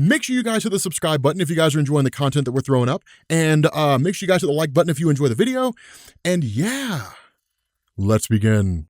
Make sure you guys hit the subscribe button if you guys are enjoying the content that we're throwing up. And make sure you guys hit the like button if you enjoy the video. And yeah, let's begin.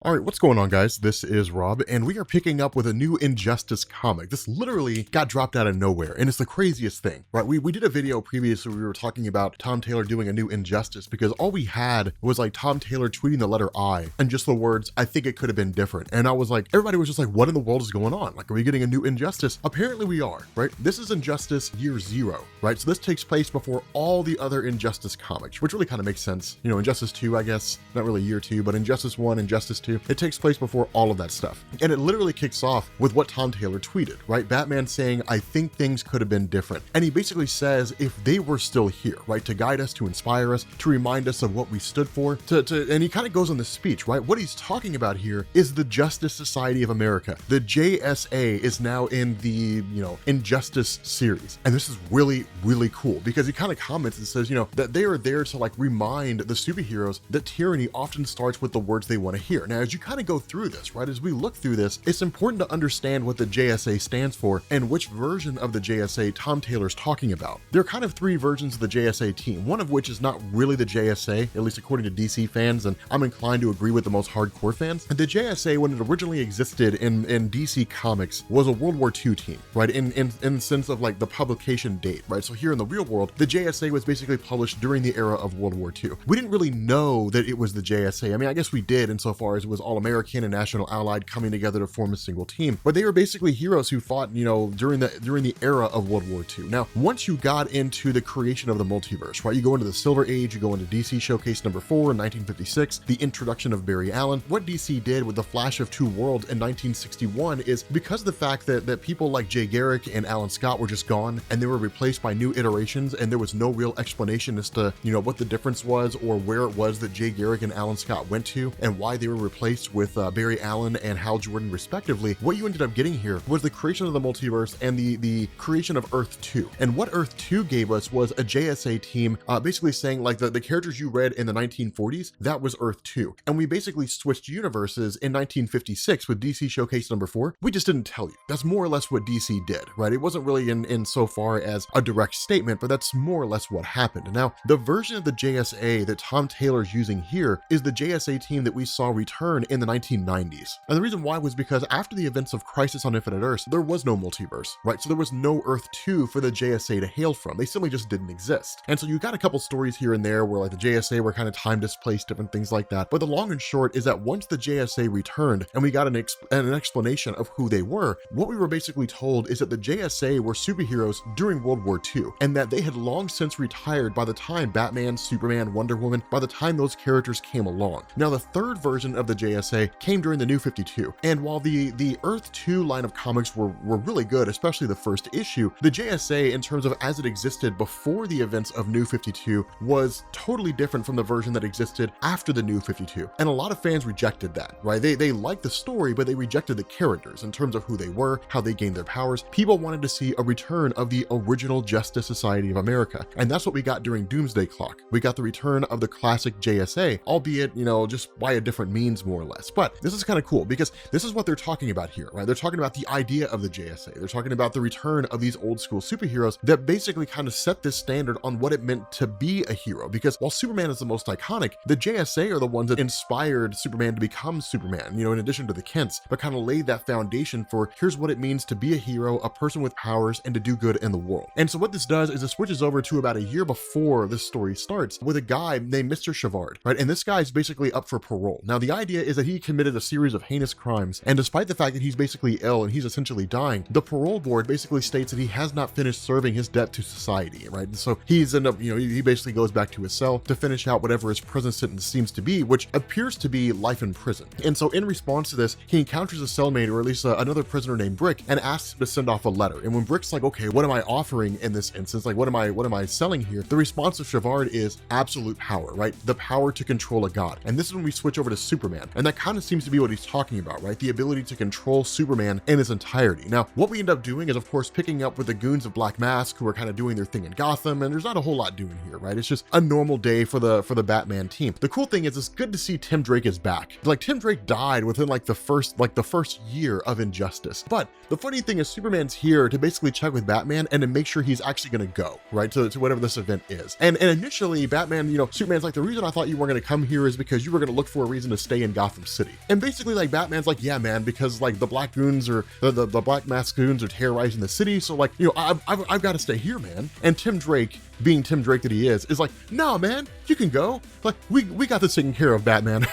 All right, what's going on, guys? This is Rob, and we are picking up with a new Injustice comic. This literally got dropped out of nowhere, and it's the craziest thing, right? We did a video previously where we were talking about Tom Taylor doing a new Injustice because all we had was like Tom Taylor tweeting the letter I and just the words, "I think it could have been different." And I was like, everybody was just like, what in the world is going on? Like, are we getting a new Injustice? Apparently we are, right? This is Injustice Year Zero, right? So this takes place before all the other Injustice comics, which really kind of makes sense. You know, Injustice 2, I guess, not really Year 2, but Injustice 1, Injustice 2, it takes place before all of that stuff. And it literally kicks off with what Tom Taylor tweeted, right? Batman saying, "I think things could have been different." And he basically says, if they were still here, right, to guide us, to inspire us, to remind us of what we stood for, and he kind of goes on this speech, right? What he's talking about here is the Justice Society of America. The JSA is now in the, you know, Injustice series. And this is really, really cool because he kind of comments and says, you know, that they are there to like remind the superheroes that tyranny often starts with the words they want to hear. Now, as you kind of go through this, right, as we look through this, it's important to understand what the JSA stands for and which version of the JSA Tom Taylor's talking about. There are kind of three versions of the JSA team, one of which is not really the JSA, at least according to DC fans, and I'm inclined to agree with the most hardcore fans. The JSA, when it originally existed in DC Comics, was a World War II team, right, in the sense of like the publication date, right? So here in the real world, the JSA was basically published during the era of World War II. We didn't really know that it was the JSA. I mean, I guess we did insofar as it was all American and National Allied coming together to form a single team, but they were basically heroes who fought, you know, during the era of World War II. Now, once you got into the creation of the multiverse, right, you go into the Silver Age, you go into DC Showcase number 4 in 1956, the introduction of Barry Allen. What DC did with the Flash of Two Worlds in 1961 is, because of the fact that people like Jay Garrick and Alan Scott were just gone and they were replaced by new iterations, and there was no real explanation as to, you know, what the difference was or where it was that Jay Garrick and Alan Scott went to and why they were replaced with Barry Allen and Hal Jordan respectively. What you ended up getting here was the creation of the multiverse and the creation of Earth 2. And what Earth 2 gave us was a JSA team, basically saying like the characters you read in the 1940s, that was Earth 2. And we basically switched universes in 1956 with DC Showcase number 4. We just didn't tell you. That's more or less what DC did, right? It wasn't really in so far as a direct statement, but that's more or less what happened. Now, the version of the JSA that Tom Taylor's using here is the JSA team that we saw return in the 1990s. And the reason why was because after the events of Crisis on Infinite Earths, there was no multiverse, right? So there was no Earth 2 for the JSA to hail from. They simply just didn't exist. And so you got a couple stories here and there where like the JSA were kind of time displaced, different things like that. But the long and short is that once the JSA returned and we got an explanation of who they were, what we were basically told is that the JSA were superheroes during World War II and that they had long since retired by the time Batman, Superman, Wonder Woman, by the time those characters came along. Now, the third version of the JSA came during the New 52. And while the Earth 2 line of comics were really good, especially the first issue, the JSA, in terms of as it existed before the events of New 52, was totally different from the version that existed after the New 52. And a lot of fans rejected that, right? They liked the story, but they rejected the characters in terms of who they were, how they gained their powers. People wanted to see a return of the original Justice Society of America. And that's what we got during Doomsday Clock. We got the return of the classic JSA, albeit, you know, just by a different means, more or less. But this is kind of cool because this is what they're talking about here, right? They're talking about the idea of the JSA. They're talking about the return of these old school superheroes that basically kind of set this standard on what it meant to be a hero. Because while Superman is the most iconic, the JSA are the ones that inspired Superman to become Superman, you know, in addition to the Kents, but kind of laid that foundation for here's what it means to be a hero, a person with powers, and to do good in the world. And so what this does is it switches over to about a year before this story starts with a guy named Mr. Shavard, right? And this guy's basically up for parole. Now, the idea is that he committed a series of heinous crimes, and despite the fact that he's basically ill and he's essentially dying, the parole board basically states that he has not finished serving his debt to society, right? And so he's ended up, you know, he basically goes back to his cell to finish out whatever his prison sentence seems to be, which appears to be life in prison. And so in response to this, he encounters a cellmate, or at least another prisoner named Brick, and asks him to send off a letter. And when Brick's like, okay, what am I offering in this instance? Like, what am I selling here? The response of Shavard is absolute power, right? The power to control a god. And this is when we switch over to Superman. Superman. And that kind of seems to be what he's talking about, right? The ability to control Superman in his entirety. Now, what we end up doing is, of course, picking up with the goons of Black Mask who are kind of doing their thing in Gotham, and there's not a whole lot doing here, right? It's just a normal day for the Batman team. The cool thing is it's good to see Tim Drake is back. Like, Tim Drake died within the first year of Injustice. But the funny thing is Superman's here to basically check with Batman and to make sure he's actually going to go, right, to whatever this event is. And initially Batman, Superman's like, the reason I thought you weren't going to come here is because you were going to look for a reason to stay in Gotham City. And basically, like, Batman's like, yeah, man, because like the Black goons or the Black Mask goons are terrorizing the city. So like, I've got to stay here, man. And Tim Drake, being Tim Drake that he is like, no, man, you can go. Like, we got this taken care of, Batman.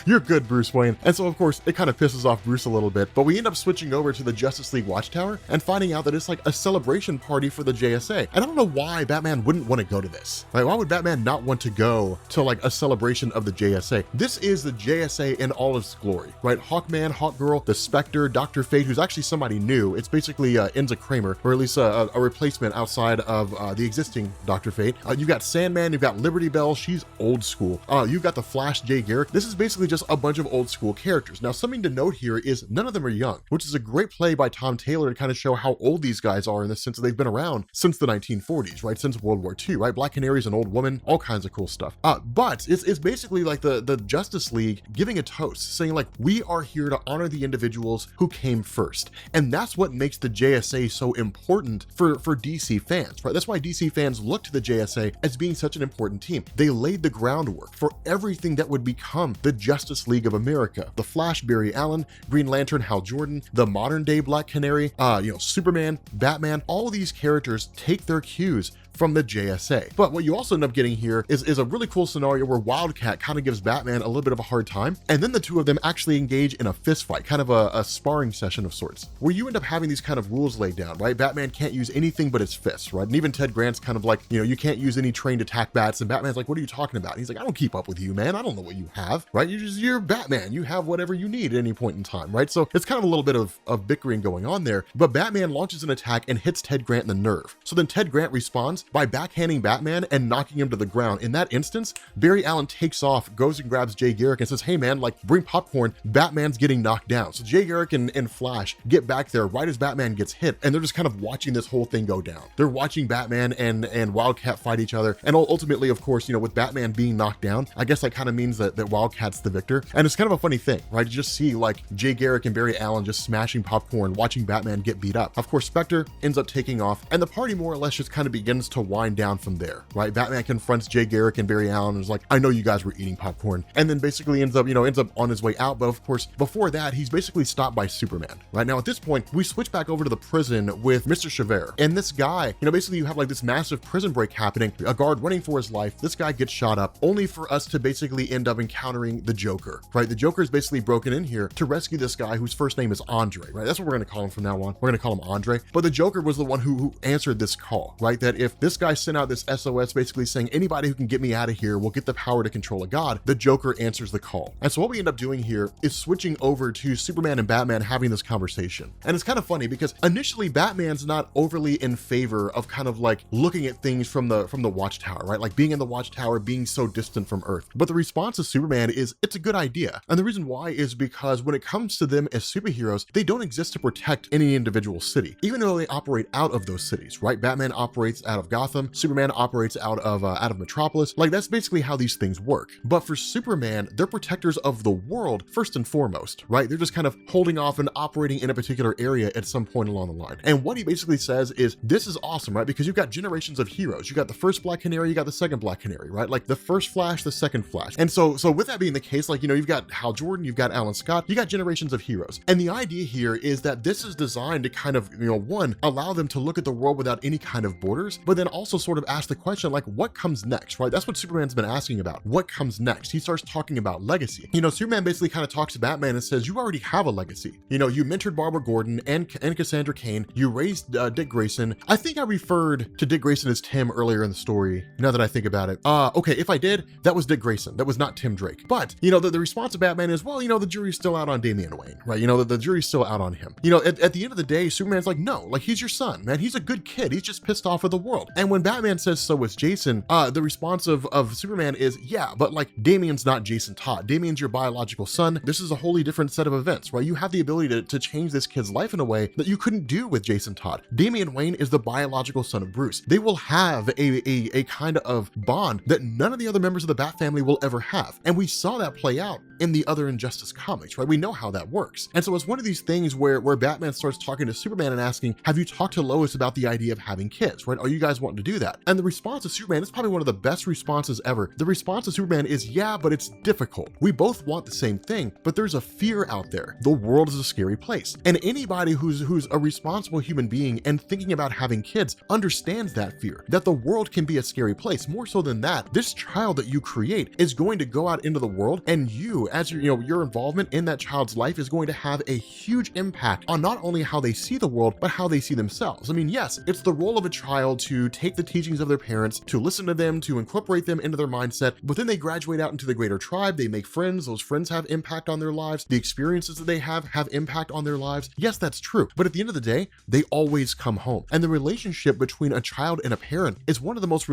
You're good, Bruce Wayne. And so, of course, it kind of pisses off Bruce a little bit, but we end up switching over to the Justice League Watchtower and finding out that it's like a celebration party for the JSA. And I don't know why Batman wouldn't want to go to this. Like, why would Batman not want to go to like a celebration of the JSA? This is the JSA in all its glory, right? Hawkman, Hawkgirl, the Spectre, Dr. Fate, who's actually somebody new. It's basically Enza Kramer, or at least a replacement outside of the existing Dr. Fate. You've got Sandman, you've got Liberty Bell, she's old school. You've got the Flash, Jay Garrick. This is basically just a bunch of old school characters. Now, something to note here is none of them are young, which is a great play by Tom Taylor to kind of show how old these guys are in the sense that they've been around since the 1940s, right? Since World War II, right? Black Canary's an old woman, all kinds of cool stuff. But it's basically like the Justice League giving a toast, saying like, we are here to honor the individuals who came first. And that's what makes the JSA so important for DC fans, right? That's why DC fans look to the JSA as being such an important team. They laid the groundwork for everything that would become the Justice League of America. The Flash, Barry Allen, Green Lantern, Hal Jordan, the modern day Black Canary, Superman, Batman, all these characters take their cues from the JSA. But what you also end up getting here is a really cool scenario where Wildcat kind of gives Batman a little bit of a hard time, and then the two of them actually engage in a fist fight, kind of a sparring session of sorts, where you end up having these kind of rules laid down, right? Batman can't use anything but his fists, right? And even Ted Grant's kind of like, you can't use any trained attack bats, and Batman's like, what are you talking about? And he's like, I don't keep up with you, man. I don't know what you have, right? You're Batman. You have whatever you need at any point in time, right? So it's kind of a little bit of bickering going on there, but Batman launches an attack and hits Ted Grant in the nerve. So then Ted Grant responds by backhanding Batman and knocking him to the ground. In that instance, Barry Allen takes off, goes and grabs Jay Garrick and says, hey man, like, bring popcorn, Batman's getting knocked down. So Jay Garrick and Flash get back there right as Batman gets hit, and they're just kind of watching this whole thing go down. They're watching Batman and Wildcat fight each other, and ultimately, of course, with Batman being knocked down, I guess that kind of means that Wildcat's the victor. And it's kind of a funny thing, right? You just see like Jay Garrick and Barry Allen just smashing popcorn, watching Batman get beat up. Of course, Spectre ends up taking off, and the party more or less just kind of begins to wind down from there, right? Batman confronts Jay Garrick and Barry Allen and is like, I know you guys were eating popcorn, and then basically ends up on his way out. But of course, before that, he's basically stopped by Superman. Right now, at this point, we switch back over to the prison with Mr. Chavert, and this guy, basically you have like this massive prison break happening, a guard running for his life. This guy gets shot up, only for us to basically end up encountering the Joker, right? The Joker is basically broken in here to rescue this guy whose first name is Andre, right? That's what we're going to call him from now on. We're going to call him Andre. But the Joker was the one who answered this call, right? That if this guy sent out this SOS basically saying, anybody who can get me out of here will get the power to control a god, the Joker answers the call. And so what we end up doing here is switching over to Superman and Batman having this conversation. And it's kind of funny because initially Batman's not overly in favor of kind of like looking at things from the Watchtower, right? Like being in the Watchtower, being so distant from Earth. But the response of Superman is, it's a good idea. And the reason why is because when it comes to them as superheroes, they don't exist to protect any individual city, even though they operate out of those cities, right? Batman operates out of Gotham, Superman operates out of Metropolis. Like, that's basically how these things work. But for Superman, they're protectors of the world first and foremost, right? They're just kind of holding off and operating in a particular area at some point along the line. And what he basically says is, this is awesome, right? Because you've got generations of heroes. You got the first Black Canary, you got the second Black Canary, right? Like the first Flash, the second Flash. And so with that being the case, like, you've got Hal Jordan, you've got Alan Scott, you got generations of heroes. And the idea here is that this is designed to kind of, one, allow them to look at the world without any kind of borders, but then also sort of ask the question, like, what comes next, right? That's what Superman's been asking about. What comes next? He starts talking about legacy. Superman basically kind of talks to Batman and says, you already have a legacy. You mentored Barbara Gordon and Cassandra Cain. You raised Dick Grayson. I think I referred to Dick Grayson as Tim earlier in the story, now that I think about it. Okay, if I did, that was Dick Grayson. That was not Tim Drake. But, the response of Batman is, well, the jury's still out on Damian Wayne, right? The jury's still out on him. At the end of the day, Superman's like, no, like, he's your son, man. He's a good kid. He's just pissed off with the world. And when Batman says so was Jason, the response of Superman is, yeah, but like Damian's not Jason Todd. Damian's your biological son. This is a wholly different set of events, right? You have the ability to change this kid's life in a way that you couldn't do with Jason Todd. Damian Wayne is the biological son of Bruce. They will have a kind of bond that none of the other members of the Bat family will ever have. And we saw that play out in the other Injustice comics, right? We know how that works. And so it's one of these things where Batman starts talking to Superman and asking, have you talked to Lois about the idea of having kids, right? Are you guys wanting to do that? And the response of Superman is probably one of the best responses ever. The response of Superman is, yeah, but it's difficult. We both want the same thing, but there's a fear out there. The world is a scary place. And anybody who's a responsible human being and thinking about having kids understands that fear, that the world can be a scary place. More so than that, this child that you create is going to go out into the world, and you, as your involvement in that child's life is going to have a huge impact on not only how they see the world, but how they see themselves. I mean, yes, it's the role of a child to take the teachings of their parents, to listen to them, to incorporate them into their mindset, but then they graduate out into the greater tribe, they make friends, those friends have impact on their lives, the experiences that they have impact on their lives. Yes, that's true. But at the end of the day, they always come home. And the relationship between a child and a parent is one of the most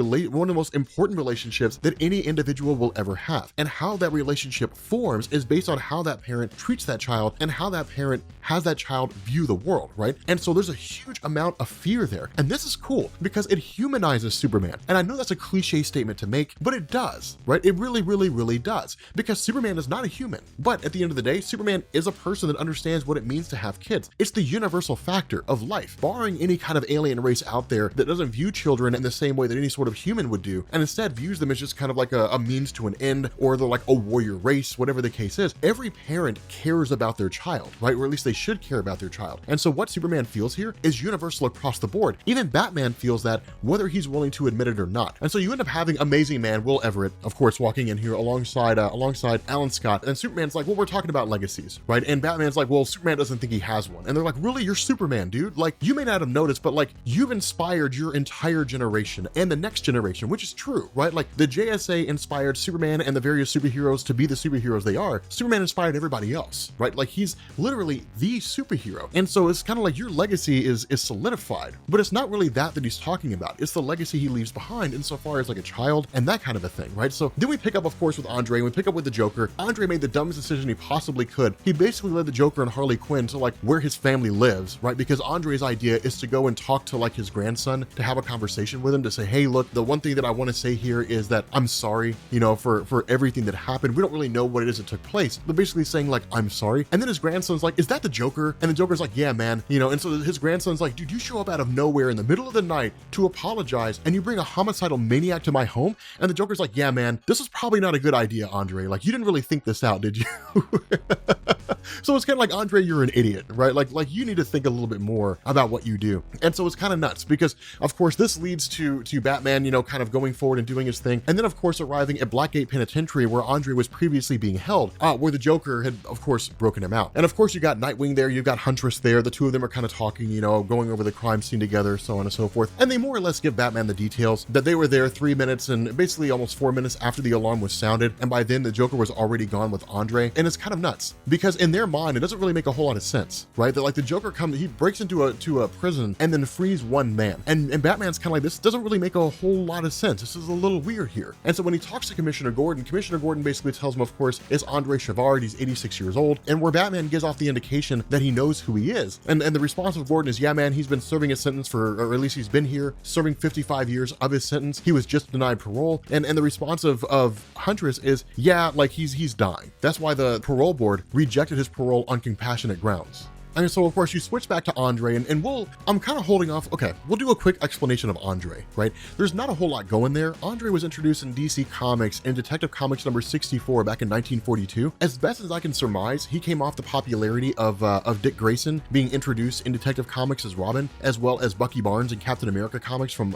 important relationships that any individual will ever have. And how that relationship forms is based on how that parent treats that child and how that parent has that child view the world, right? And so there's a huge amount of fear there. And this is cool because it humanizes Superman. And I know that's a cliche statement to make, but it does, right? It really, really, really does. Because Superman is not a human. But at the end of the day, Superman is a person that understands what it means to have kids. It's the universal factor of life, barring any kind of alien race out there that doesn't view children in the same way that any sort of human would do, and instead views them as just kind of like a means to an end, or they're like a warrior race, whatever the case is. Every parent cares about their child, right? Or at least they should care about their child. And so what Superman feels here is universal across the board. Even Batman feels that, whether he's willing to admit it or not. And so you end up having Amazing Man Will Everett, of course, walking in here alongside Alan Scott, and Superman's like, well, we're talking about legacies, right? And Batman's like, well, Superman doesn't think he has one. And they're like, really? You're Superman, dude? Like, you may not have noticed, but like, you've inspired your entire generation and the next generation, which is true, right? Like, the JSA inspired Superman and the various superheroes to be the superheroes they are. Superman inspired everybody else, right? Like, he's literally the superhero. And so it's kind of like your legacy is solidified, but it's not really that he's talking about. It's the legacy he leaves behind insofar as like a child and that kind of a thing, right? So then we pick up, of course, with Andre, and we pick up with the Joker. Andre made the dumbest decision he possibly could. He basically led the Joker and Harley Quinn to like where his family lives, right? Because Andre's idea is to go and talk to like his grandson, to have a conversation with him, to say, hey, look, the one thing that I want to say here is that I'm sorry, for everything that happened. We don't really know what it is that took place, but basically saying like, I'm sorry. And then his grandson's like, is that the Joker? And the Joker's like, yeah, man, and so his grandson's like, dude, you show up out of nowhere in the middle of the night to apologize, and you bring a homicidal maniac to my home? And the Joker's like, yeah, man, this is probably not a good idea, Andre. Like, you didn't really think this out, did you? So it's kind of like, Andre, you're an idiot, right? Like you need to think a little bit more about what you do. And so it's kind of nuts because, of course, this leads to Batman, kind of going forward and doing his thing. And then, of course, arriving at Blackgate Penitentiary, where Andre was previously being held, where the Joker had, of course, broken him out. And of course, you got Nightwing there, you've got Huntress there. The two of them are kind of talking, going over the crime scene together, so on and so forth. And they more or less give Batman the details that they were there 3 minutes and basically almost 4 minutes after the alarm was sounded. And by then, the Joker was already gone with Andre. And it's kind of nuts because in their mind, it doesn't really make a whole lot of sense, right? That like the Joker he breaks into a prison and then frees one man. And Batman's kind of like, this doesn't really make a whole lot of sense. This is a little weird here. And so when he talks to Commissioner Gordon basically tells him, of course, it's Andre Chevard. He's 86 years old. And where Batman gives off the indication that he knows who he is. And the response of Gordon is, yeah, man, he's been serving his sentence or at least he's been here serving 55 years of his sentence. He was just denied parole. And the response of Huntress is, yeah, like he's dying. That's why the parole board rejected his parole on compassionate grounds. And so, of course, you switch back to Andre, and I'm kind of holding off. Okay, we'll do a quick explanation of Andre, right? There's not a whole lot going there. Andre was introduced in DC Comics in Detective Comics number 64 back in 1942. As best as I can surmise, he came off the popularity of Dick Grayson being introduced in Detective Comics as Robin, as well as Bucky Barnes and Captain America comics from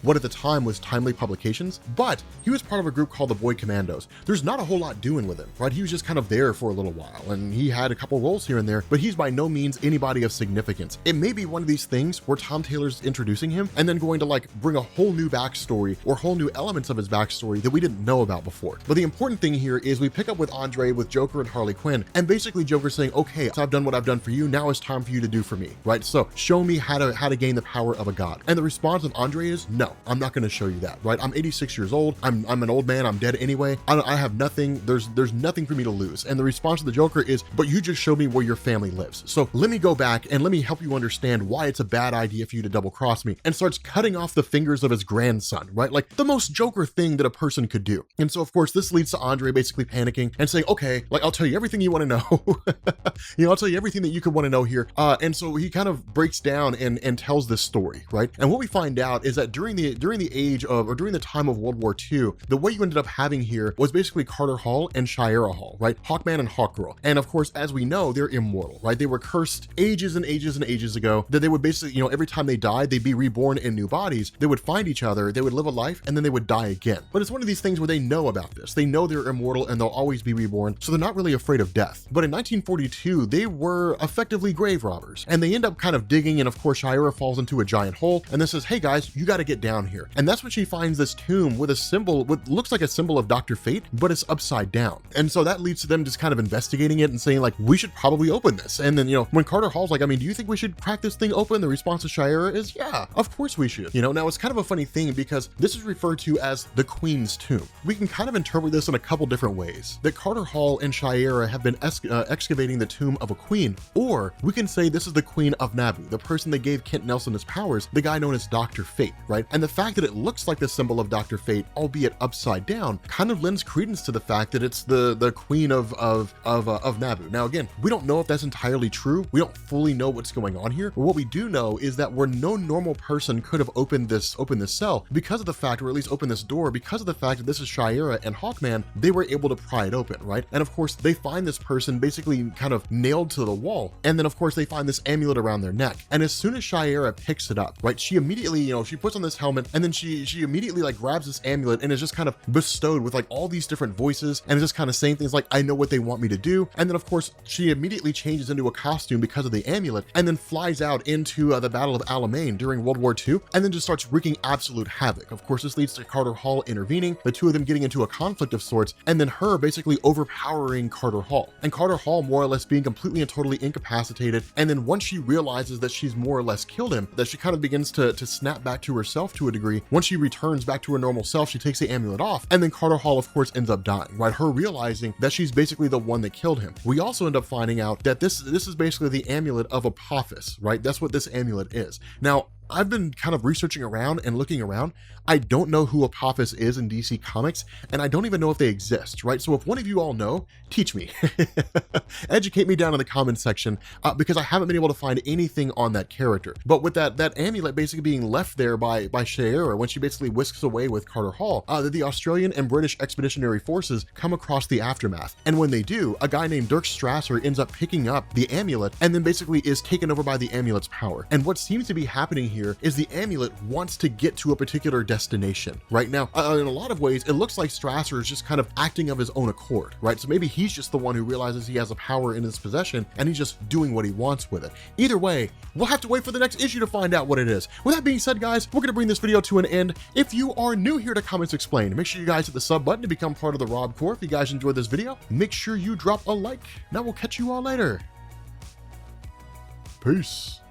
what at the time was Timely Publications. But he was part of a group called the Boy Commandos. There's not a whole lot doing with him, right? He was just kind of there for a little while, and he had a couple roles here and there, but he's by no means anybody of significance. It may be one of these things where Tom Taylor's introducing him and then going to like bring a whole new backstory or whole new elements of his backstory that we didn't know about before. But the important thing here is we pick up with Andre, with Joker and Harley Quinn, and basically Joker saying, okay, so I've done what I've done for you, now it's time for you to do for me, right? So show me how to gain the power of a god. And the response of Andre is, no, I'm not going to show you that, right? I'm 86 years old, I'm an old man, I'm dead anyway, I have nothing, there's nothing for me to lose. And the response of the Joker is, but you just showed me where your family lives. So let me go back and let me help you understand why it's a bad idea for you to double cross me, and starts cutting off the fingers of his grandson, right? Like the most Joker thing that a person could do. And so of course this leads to Andre basically panicking and saying, okay, like I'll tell you everything you want to know. I'll tell you everything that you could want to know here. And so he kind of breaks down and tells this story, right? And what we find out is that during the age of, or during the time of World War II, the way you ended up having here was basically Carter Hall and Shira Hall, right? Hawkman and Hawkgirl. And of course, as we know, they're immortal, right? They were cursed ages and ages and ages ago that they would basically, every time they died, they'd be reborn in new bodies. They would find each other, they would live a life, and then they would die again. But it's one of these things where they know about this. They know they're immortal and they'll always be reborn, so they're not really afraid of death. But in 1942, they were effectively grave robbers, and they end up kind of digging, and of course Shira falls into a giant hole and then says, hey guys, you got to get down here. And that's when she finds this tomb with a symbol, what looks like a symbol of Dr. Fate, but it's upside down. And so that leads to them just kind of investigating it and saying like, we should probably open this. And then, when Carter Hall's like, I mean, do you think we should crack this thing open? The response to Shira is, yeah, of course we should. Now it's kind of a funny thing because this is referred to as the Queen's Tomb. We can kind of interpret this in a couple different ways. That Carter Hall and Shira have been excavating the tomb of a queen, or we can say this is the Queen of Nabu, the person that gave Kent Nelson his powers, the guy known as Dr. Fate, right? And the fact that it looks like the symbol of Dr. Fate, albeit upside down, kind of lends credence to the fact that it's the Queen of Nabu. Now again, we don't know if that's entirely true. We don't fully know what's going on here. But what we do know is that where no normal person could have opened this cell because of the fact, or at least opened this door, because of the fact that this is Shira and Hawkman, they were able to pry it open, right? And of course, they find this person basically kind of nailed to the wall. And then of course, they find this amulet around their neck. And as soon as Shira picks it up, right, she immediately, she puts on this helmet, and then she immediately like grabs this amulet and is just kind of bestowed with like all these different voices and is just kind of saying things like, I know what they want me to do. And then of course, she immediately changes into a costume because of the amulet, and then flies out into the Battle of Alamein during World War II, and then just starts wreaking absolute havoc. Of course, this leads to Carter Hall intervening, the two of them getting into a conflict of sorts, and then her basically overpowering Carter Hall, and Carter Hall more or less being completely and totally incapacitated. And then once she realizes that she's more or less killed him, that she kind of begins to snap back to herself to a degree. Once she returns back to her normal self, she takes the amulet off, and then Carter Hall of course ends up dying, right? Her realizing that she's basically the one that killed him. We also end up finding out that this is basically the amulet of Apophis, right? That's what this amulet is. Now, I've been kind of researching around and looking around. I don't know who Apophis is in DC Comics, and I don't even know if they exist, right? So if one of you all know, teach me. Educate me down in the comments section, because I haven't been able to find anything on that character. But with that amulet basically being left there by Shira when she basically whisks away with Carter Hall, the Australian and British expeditionary forces come across the aftermath. And when they do, a guy named Dirk Strasser ends up picking up the amulet and then basically is taken over by the amulet's power. And what seems to be happening here is the amulet wants to get to a particular destination. Right now, in a lot of ways, it looks like Strasser is just kind of acting of his own accord, right? So maybe he's just the one who realizes he has a power in his possession and he's just doing what he wants with it. Either way, we'll have to wait for the next issue to find out what it is. With that being said, guys, we're going to bring this video to an end. If you are new here to Comics Explained, make sure you guys hit the sub button to become part of the Rob Corps. If you guys enjoyed this video, make sure you drop a like. Now we'll catch you all later. Peace.